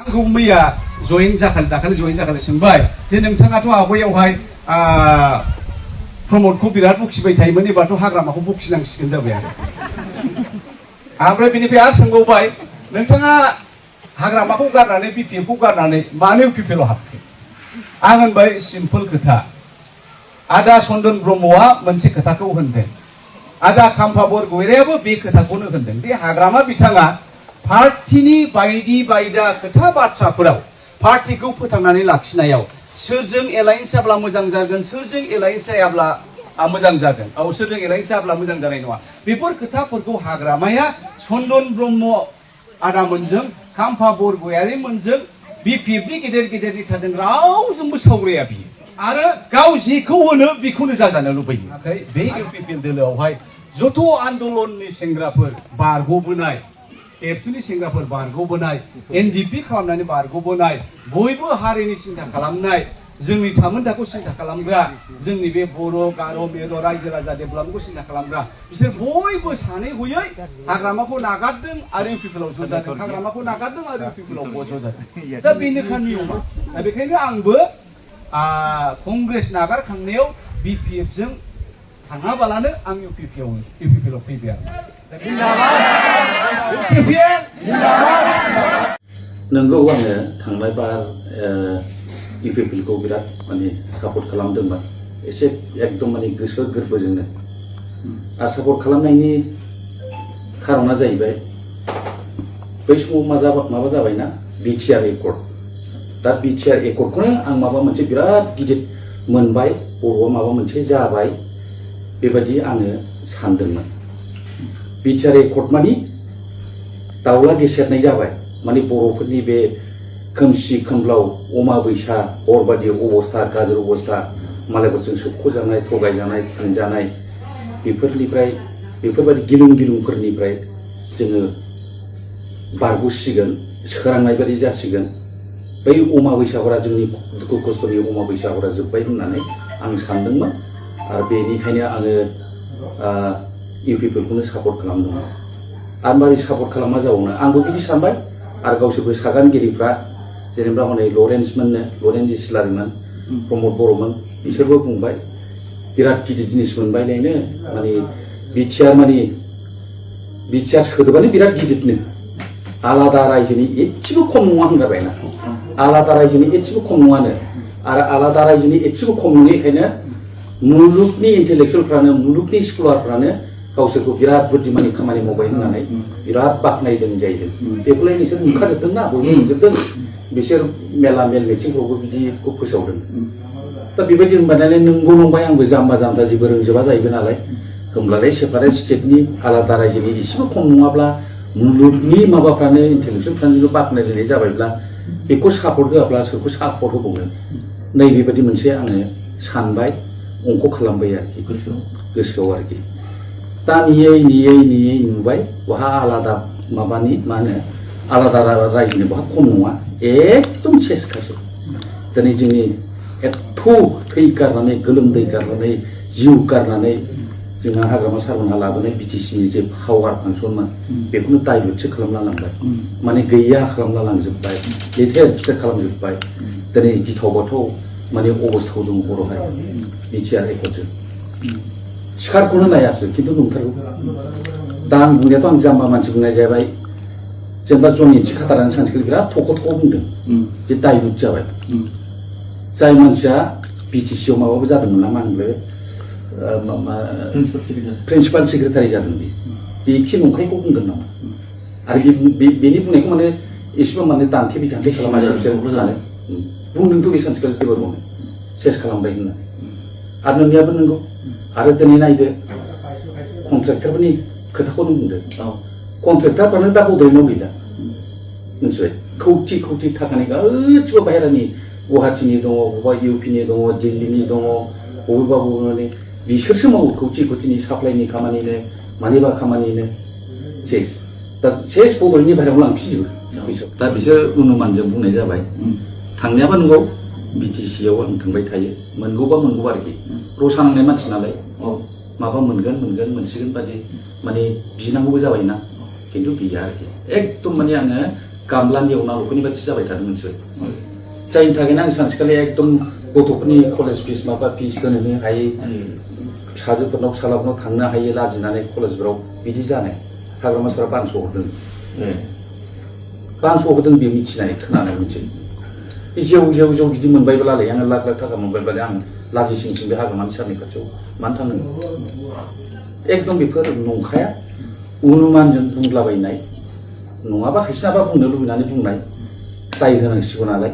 आंखौ मैया जयेन जाखालि दाखालि जयेन जाखालि सोंबाय जे नोंथाङाथ' आवगायावहाय प्रमदखौ बिराद बखिबाय थायोमोन एबारथ' हाग्रामाखौ बखिनांसिगोन जाबाय आरो ओमफ्राय बेनिफ्राय आरो सोंबावबाय नोंथाङा हाग्रामाखौ गारनानै बिपिएफखौ गारनानै मानो इउपिपिएल आव हाबखो आं होनबाय सिम्पोल खोथा आदा चन्दन ब्रह्मआ मोनसे खोथाखौ होनदों आदा खाम्फा बरगयारियाबो बे खोथाखौनो होनदों जे हाग्रामा बिथाङा पार्टीनि बायदि बायदा खोथा बाथ्राफोराव पार्टीखौ फोथांनानै लाखिनायाव सोरजों एलायन्स जाब्ला मोजां जागोन सोरजों एलायन्स जायाब्ला मोजां जागोन सोरजों एलायन्स जाब्ला मोजां जानाय नङा बेफोर खोथाफोरखौ हाग्रामाया चन्दन ब्रह्म आदामोनजों खाम्फा बरगयारिमोनजों बिपिएफनि गेदेर गेदेर नेताजों रावजोंबो सावराया बियो आरो गाव जेखौ होनो बेखौनो जाजानो लुबैयो नाथाय बे इउपिपिएल दोलोआवहाय जथ' आन्दलननि सेंग्राफोर बारग'बोनाय एबसुनि सेंग्राफोर बारग'बोनाय एनडिपि खालामनानै बारग'बोनाय बयबो हारिनि सिन्था खालामनाय जोंनि थामोनथाखौ सिन्था खालामग्रा जोंनि बे बर' गार' मिर' रायजो राजा डेभेलपमेन्टखौ सिन्था खालामग्रा बिसोर बयबो सानै हयै हाग्रामाखौ नागारदों आरो इउपिपिएलआव ज' जादों हाग्रामाखौ नागारदों आरो इउपिपिएलआव ज' जादों दा बेनोखा नियमा दा बेखायनो आंबो कंग्रेस नागारखांनायाव बिपिएफजों थाङाबालानो आं इउपिपिएलआव फैबाय आरो नंगौ आङो थांनाय बार इउपिपिएलखौ बिराद माने सापर्ट खालामदोंमोन एसे एकदम माने गोसो गोरबोजोंनो आरो सापर्ट खालामनायनि खारना जाहैबाय बै समाव माबा जाबायना बिटिआर एकर्ड दा बिटिआर एकर्डखौनो आं माबा मोनसे बिराद गिदिर मोनबाय बर'आ माबा मोनसे जाबाय बेबायदि आङो सानदोंमोन बिटिआर एकर्ड मानि दाउला गेसेरनाय जाबाय माने बर'फोरनि बे खोमसि खोमलाव अमाबैसा हरबादि अबस्था गाज्रि अबस्था मालायफोरजों सोबख'जानाय थगायजानाय फानजानाय बेफोरनिफ्राय बेफोरबायदि गिलुंफोरनिफ्राय जोङो बारग'सिगोन सोरांनाय बायदि जासिगोन बै अमाबैसाफोरा जोंनि दुखु खस्थ'नि अमाबैसाफोरा जोब्बाय होननानै आं सानदोंमोन आरो बेनिखायनो आङो इउपिपिएलखौनो सापर्ट खालामदोंमोन आरो मारै सापर्ट खालामा जाबावनो आंबो बिदि सानबाय आरो गावसोरबो सागानगिरिफ्रा जेनेबा हनै लरेन्स इस्लारिमोन प्रमद बर'मोन बिसोरबो बुंबाय बिराद गिदिर जिनिस मोनबायलायनो माने बिटिआर सोदोबानो बिराद गिदिरनो आलादा रायजोनि एसेबो खम नङा होनजाबायना आलादा रायजोनि एसेबो खम नङानो आरो आलादा रायजोनि एसेबो खम नङैखायनो मुलुगनि इन्टेलेक्सुवेलफ्रानो मुलुगनि स्कलारफ्रानो गावसोरखौ बिराद बुद्धिमानि खामानि मावबाय होननानै बिराद बाख्नायदों जाहैदों बेखौलाय नोंसोर नुखाजोबदोंना बयबो नुजोबदों बिसोर मेला मेल मिटिंफ्रावबो बिदिखौ फोसावदों दा बेबायदि होनबानानै नंगौ नंबाय आंबो जाम्बा जाम्बा जेबो रोंजोबा जाहैबाय नालाय होमब्लालाय सेपारेट स्टेटनि आलादा रायजोनि एसेबो खम नङाब्ला मुलुगनि माबाफ्रानो इन्टेलेक्सुवेलफ्रानो बाख्नायलायनाय जाबायब्ला बेखौ सापर्ट होआब्ला सोरखौ सापर्ट होबावनो नैबेबायदि मोनसे आङो सानबाय अंक खालामबाय आरोखि गोसोआव आरोखि दा नेयै नुबाय बहा आलादा माबानि मा होनो आलादा रायजोनि बहा खम नङा एकदम सेसखासो दिनै जोंनि एथ' थै गारनानै गोलोमदै गारनानै जिउ गारनानै जोंहा हाग्रामा सारमोनहा लाबोनाय बिटिसिनि जे पावार फांसनमोन बेखौनो दाइलुटसो खालामना लांबाय माने गैया खालामना लांजोबबाय लेथेर फिथेर खालामजोबबाय दिनै गिथाव बाथाव माने अबस्थायाव दङ बर'हाय बिटिआर एकर्डजों सिखारखौनो नायासो खिन्थु नंथारगौ दा आं बुंनायाथ' आं जाम्बा मानसि बुंनाय जाबाय जेनेबा जनि थिखादारानो सानसेखालि बिराद थख' बुंदों जे दाइलुट जाबाय जाय मानसिया बिटिसिआव माबाबो जादोंमोन ना मा होनोमोनलाय प्रिन्सिपाल सेक्रेटारि जादों बे एखे नंखायखौ बुंदों नामा आरो बेनि बुंनायखौ माने एसेबां माने दान्थे बिदान्थे खालामनानै बिसोर बुंदोंथ' बे सानसेखालि पेपारावनो सेस खालामबाय होननानै आरो नोंनियाबो नंगौ आरो दिनै नायदो कन्ट्रेक्टरफोरनि खोथाखौनो बुंदो कन्ट्रेक्टरफ्रानो दा बड'लेण्डआव गैला मिथिबाय खौथि थाखानि गासिबो बाहेरानि गुवाहाटिनि दङ बबेबा इउपिनि दङ दिल्लीनि दङ बबेबा माने बिसोरसो मावो खौथिनि साप्लाइनि खामानिनो मानिबा खामानिनो सेस दा सेस बड'लेण्डनि बाहेरायाव लांफिनजोबो दा बिसोर अनुमानजों बुंनाय जाबाय थांनायाबा नंगौ बिटिसिआव आं थांबाय थायो मोनगौबा आरोखि रसा नांनाय मानसि नालाय माबा मोनगोन मोनसिगोन बादि माने बिनांगौबो जाबायना खिन्थु गैया आरोखि एकदम माने आङो गामलानि एवनांगौफोरनि बायदि जाबाय थादों मोनसे जायनि थाखायनो आं सानसेखालि एकदम गथ'फोरनि कलेज फिस माबा फिस होनो हायै फिसाजोफोरनाव फिसालाफोरनाव थांनो हायै लाजिनानै कलेजफोराव बिदि जानाय हाग्रामा सारा बानस' हरदों बे मिथिनाय खोनानाय मोनसे जेव बिदि मोनबायब्लालाय आङो लाख लाख थाखा मोनबायब्लालाय आं लाजिसिंसिं बे हाग्रामानि सारनि खाथियाव मानो थांनांगौ एकदम बेफोर नंखाया अनुमानजों बुंलाबायनाय नङाबा खायसेनाबा बुंनो लुबैनानै बुंनाय दाय होनांसिगौ नालाय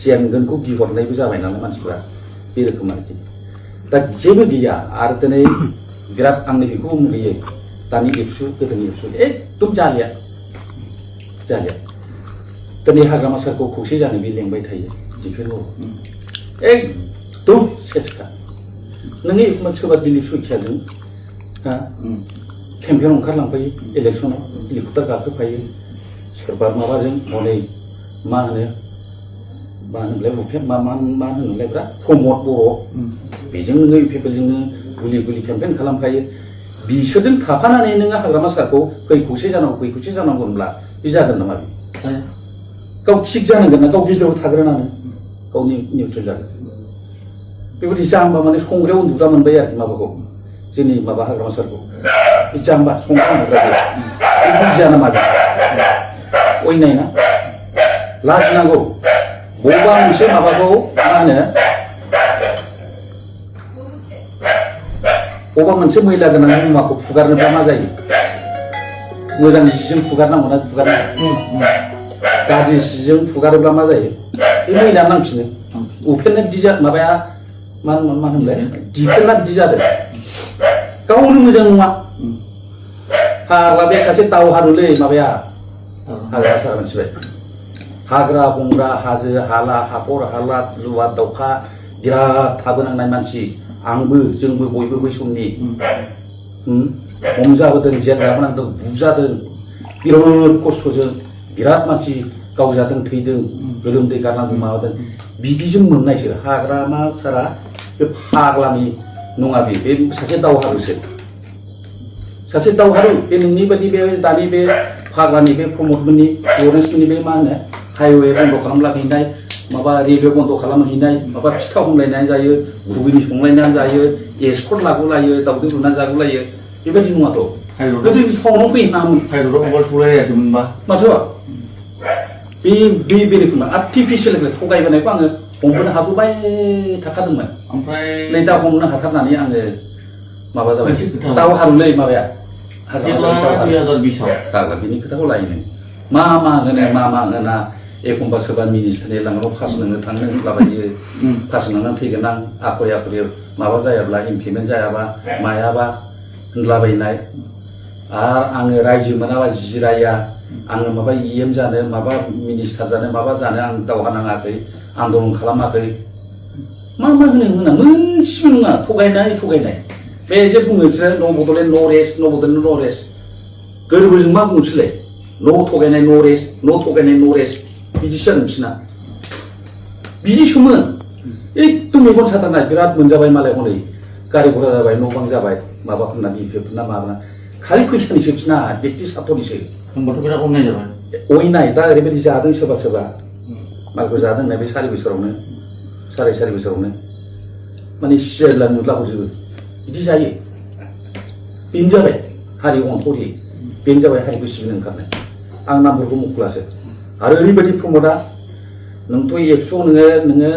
जेनगोनखौ गिहरनायबो जाबाय नालाय मानसिफोरा बे रोखोम आरोखि दा जेबो गैया आरो दिनै बिराद आंनि बेखौ मुगैयो दानि एबसु गोदोनि एबसु एकदम जालिया दिनै हाग्रामा सारखौ खौसे जानो बे लेंबाय थायो दिफेन्सआव एकदम सेसखा नोङो एखमबा सोरबा दिलीप सयखियाजों केम्पेन ओंखारलांफायो इलेक्सनाव हेलिकप्टार गाखोफायो सोरबा माबाजों हनै मा होनोमोनलाय भुपेन मा होनोमोनलाय ब्रा प्रमद बर' बेजों नोङो इउपिपिएलजोंनो गुलि केम्पेन खालामखायो बिसोरजों थाफानानै नोङो हाग्रामा सारखौ फै खौसे जानांगौ होनब्ला बे जागोन नामा बे गाव थिग जानांगोन ना गाव गेजेराव थाग्रोनानै गाव निउट्रेल जागोन बेबायदि जाम्बा माने संग्रायाव उन्दुग्रा मोनबाय आरोखि माबाखौ जोंनि माबा हाग्रामा सारखौ बे जाम्बा संग्रायाव उन्दुग्रा बे बुजिया नामा बे अयनाय ना लाजिनांगौ बबेबा मोनसे माबाखौ मा होनो बबेबा मोनसे मैला गोनां मुवाखौ फुगारनोब्ला मा जायो मोजां जिजों फुगारनांगौ ना फुगारनांगौ गाज्रि जिजों फुगारोब्ला मा जायो बे मैला नांफिनो उफेनना बिदि माबाया मा होनलाय दिफेनना बिदि जादों गावनो मोजां नङा फाग्ला बे सासे दावहारुलै माबाया हाग्रा सारा मोनथिबाय हाग्रा बंग्रा हाजो हाला हाखर हाला जुवा दाउखा बिराद थाबोनांनाय मानसि आंबो जोंबो बयबो बै समनि हमजाबोदों जेल जाबोनांदों बुजादों बिराद खस्थ'जों बिराद मानसि गावजादों थैदों गोलोमदै गारनांदों माबादों बिदिजों मोननायसो हाग्रामा सारा बे फाग्लानि नङा बे सासे दावहारुसो सासे दावहारु बे नोंनि बायदि बे दानि बे फाग्लानि बे प्रमदमोननि लरेन्समोननि बे मा होनो हाइवे बन्द खालामलाहैनाय माबा रेलवे बन्द खालामहैनाय माबा फिथा हमलायनानै जायो घुगुनि संलायनानै जायो एस्कर्ट लागुलायो दावदै रुनानै जागुलायो बेबायदि नङाथ' गोदो टाउनाव फैनो नाङामोन हाइरडआव हगार सलायाखैमोनबा माथो बे रोखोम आर्टिफिसियेल थगायबोनायखौ आङो हमबोनो हाबोबाय थाखादोंमोन ओमफ्राय नै दा हमनो हाथारनानै आङो माबा जाबाय दावहारुलै माबाया जेब्ला 2020आव दाग्ला बिनि खोथाखौ लायनो मा होना एखमबा सोरबा मिनिस्टारनि लांनायाव पास नोंनो थांनो होनलाबायो पास नोंना थैगोन आं आखय माबा जायाब्ला इमप्लिमेन्ट जायाबा मायाबा होनलाबायनाय आरो आङो रायजो मोनाबा जिराया आङो माबा EM जानो माबा मिनिस्टार जानो माबा जानो आं दावहा नाङाखै आन्दलन खालामाखै मा होनो मोनसेबो नङा थगायनाय बे जे बुङो बिसोरो न' बड'लेण्ड न' रेस्ट गोरबोजों मा बुङो बिसोरलाय न' थगायनाय न' रेस्ट बिदिसो जादों बिसोरना बिदिसोमोन एकदम मेगन साथारनाय बिराद मोनजाबाय मालाय हनै गारि घोड़ा जाबाय न' बां जाबाय माबाफोरना बिफोरना माबाना खालि फैसानिसो बिसोरना बेक्ति सार्थनिसो होनबाथ' बिराद अननाय जाबाय अयनाय दा ओरैबायदि जादों सोरबा मालखौ जादों होननाय बे 4 बोसोरावनो साराय बोसोरावनो माने सियारला नुलाहरजोबो बिदि जायो बेनो जाबाय हारि अनथरि बेनो जाबाय हारिखौ सिबिनो ओंखारनाय आं नामफोरखौ मख'लासो आरो ओरैबायदि प्रमदा नोंथ' एबसुआव नोङो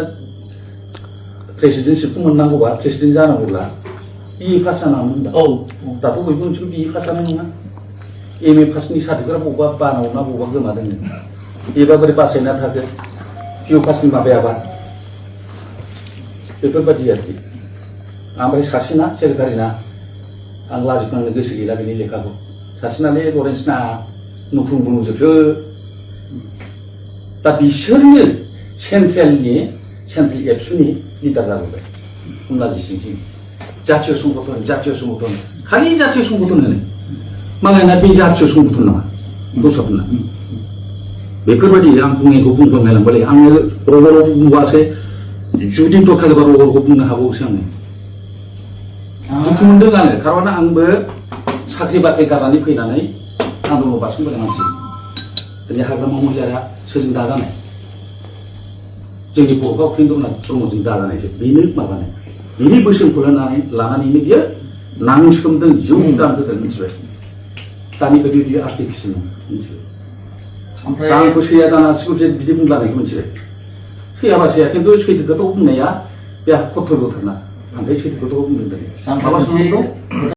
प्रेसिडेन्टशिपखौ मोननांगौबा प्रेसिडेन्ट जानांगौब्ला BA पास जानांगौमोन दाथ' बयबो मोनसेबो BA पास जानाय नङा MA पासनि सार्टिफिकेटआ बबेबा बानाव ना बबेबा गोमादों बेबा बोरै बासायना थाखो PU पासनि माबायाबा बेफोरबायदि आरोखि ओमफ्राय सासेना सेक्रेटारिना आं लाजिनांनो गोसो गैला बेनि लेखाखौ सासेनालै लरेन्सना नुख्रुं बुंजोबसो दा बिसोरनो सेन्ट्रेल एबसुनि लिडार जाबोबाय कमलाजी सिंह जातीय संगठन खालि जातीय संगठन होनो मालायना बे जातीय संगठन नङा दस्राफोरना बेफोरबायदि आं बुंनायखौ बुंफ्लांलायलांबाय आङो रग'राव बुंबासो जुदि दरखार जाबा रग'रखौ बुंनो हाबावोसो आङो दुखु मोनदों आङो खारन आंबो साख्रि बाख्रि गारनानै फैनानै आन्दलन बारसोमबोनाय मानसि दिनै हाग्रामा महिलाया सोरजों दाजानाय जोंनि बर' उपेन्द्रनाथ ब्रह्मजों दाजानायसो बेनो माबानाय बिनि बोसोनखौ लानानैनो बियो नांसोमदों जौदान होदों मिथिबाय दानि बायदि बियो आर्टिफिसियेल मिथिबाय ओमफ्राय आंखौ सैया जानो हासिगौ जे बिदि बुंलानायखौ मिथिबाय सैयाबा सैया खिन्थु सैथो खोथाखौ बुंनाया बे कर्तब्यथारना ओमफ्राय सैथो खोथाखौ बुंदों आं माबा मोनसे सोंनांगौ